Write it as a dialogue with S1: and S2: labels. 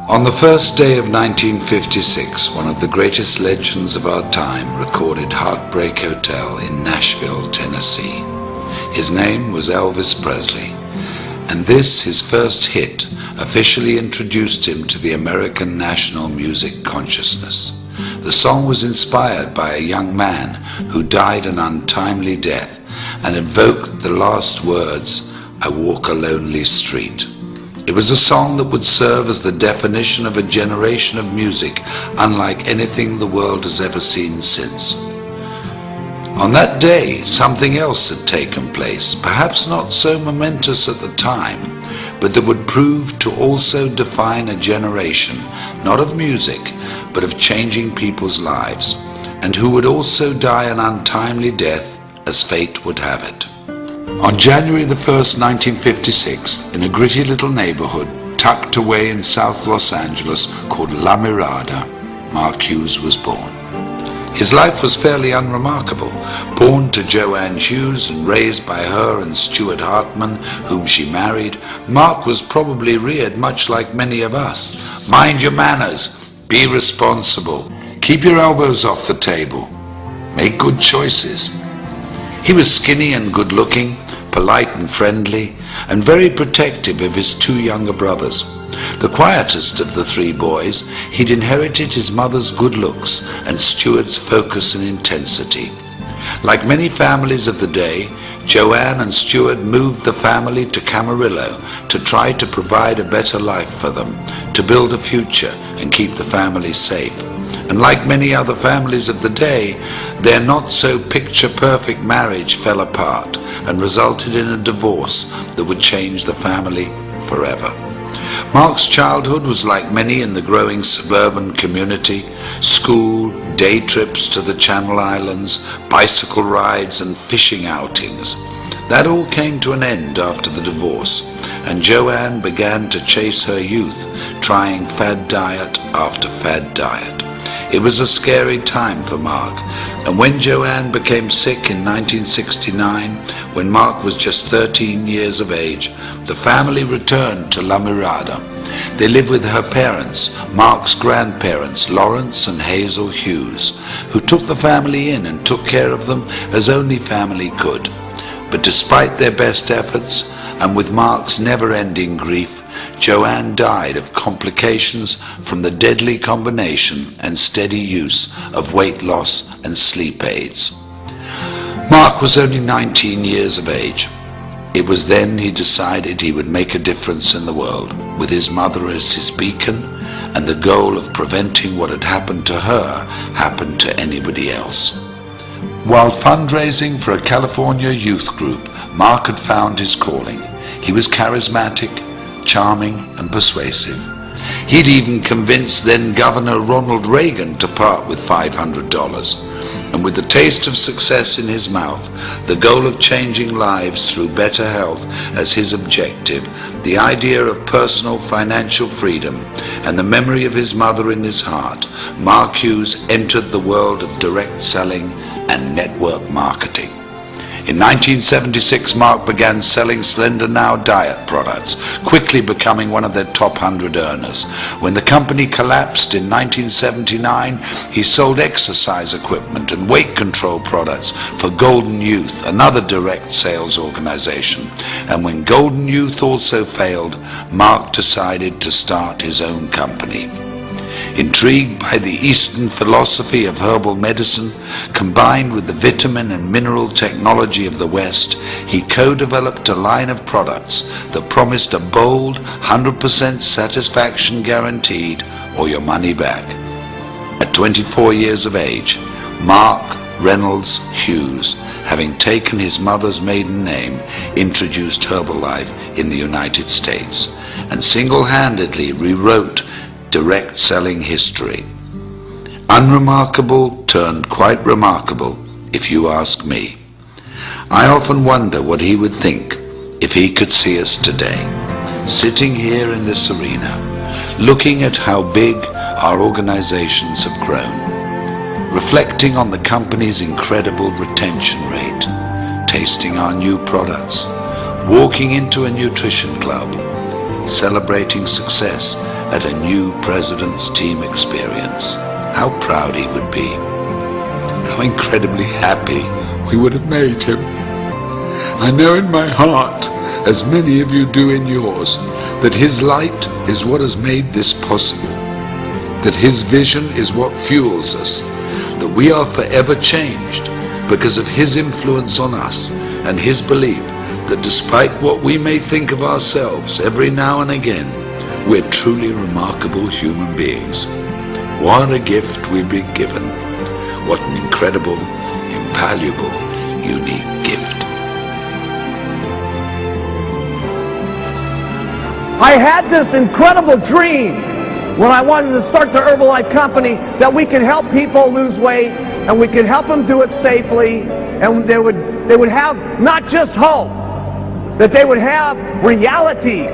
S1: On the first day of 1956, one of the greatest legends of our time recorded Heartbreak Hotel in Nashville, Tennessee. His name was Elvis Presley, and this, his first hit, officially introduced him to the American national music consciousness. The song was inspired by a young man who died an untimely death and evoked the last words, "I walk a lonely street." It was a song that would serve as the definition of a generation of music unlike anything the world has ever seen since. On that day, something else had taken place, perhaps not so momentous at the time, but that would prove to also define a generation, not of music, but of changing people's lives, and who would also die an untimely death as fate would have it. On January the 1st, 1956, in a gritty little neighborhood tucked away in South Los Angeles called La Mirada, Mark Hughes was born. His life was fairly unremarkable. Born to JoAnne Hughes and raised by her and Stuart Hartman, whom she married, Mark was probably reared much like many of us. Mind your manners, be responsible, keep your elbows off the table, make good choices. He was skinny and good-looking, polite and friendly, and very protective of his two younger brothers. The quietest of the three boys, he'd inherited his mother's good looks and Stuart's focus and intensity. Like many families of the day, JoAnne and Stuart moved the family to Camarillo to try to provide a better life for them, to build a future and keep the family safe. And like many other families of the day, their not-so-picture-perfect marriage fell apart and resulted in a divorce that would change the family forever. Mark's childhood was like many in the growing suburban community: school, day trips to the Channel Islands, bicycle rides and fishing outings. That all came to an end after the divorce, and JoAnne began to chase her youth, trying fad diet after fad diet. It was a scary time for Mark, and when JoAnne became sick in 1969, when Mark was just 13 years of age, the family returned to La Mirada. They lived with her parents, Mark's grandparents, Lawrence and Hazel Hughes, who took the family in and took care of them as only family could. But despite their best efforts, and with Mark's never-ending grief, JoAnne died of complications from the deadly combination and steady use of weight loss and sleep aids. Mark was only 19 years of age. It was then he decided he would make a difference in the world, with his mother as his beacon, and the goal of preventing what had happened to her happened to anybody else. While fundraising for a California youth group, Mark had found his calling. He was charismatic, charming and persuasive. He'd even convinced then Governor Ronald Regan to part with $500. And with the taste of success in his mouth, the goal of changing lives through better health as his objective, the idea of personal financial freedom, and the memory of his mother in his heart, Mark Hughes entered the world of direct selling and network marketing. In 1976, Mark began selling Slender Now diet products, quickly becoming one of their top 100 earners. When the company collapsed in 1979, he sold exercise equipment and weight control products for Golden Youth, another direct sales organization. And when Golden Youth also failed, Mark decided to start his own company. Intrigued by the Eastern philosophy of herbal medicine, combined with the vitamin and mineral technology of the West, he co-developed a line of products that promised a bold 100% satisfaction guaranteed or your money back. At 24 years of age, Mark Reynolds Hughes, having taken his mother's maiden name, introduced Herbalife in the United States and single-handedly rewrote direct selling history. Unremarkable turned quite remarkable, if you ask me. I often wonder what he would think if he could see us today, sitting here in this arena, looking at how big our organizations have grown, reflecting on the company's incredible retention rate, tasting our new products, walking into a nutrition club, celebrating success at a new President's Team experience. How proud he would be. How incredibly happy we would have made him. I know in my heart, as many of you do in yours, that his light is what has made this possible, that his vision is what fuels us, that we are forever changed because of his influence on us and his belief that despite what we may think of ourselves every now and again, we're truly remarkable human beings. What a gift we've been given. What an incredible, invaluable, unique gift.
S2: I had this incredible dream when I wanted to start the Herbalife company that we could help people lose weight and we could help them do it safely, and they would have not just hope, that they would have reality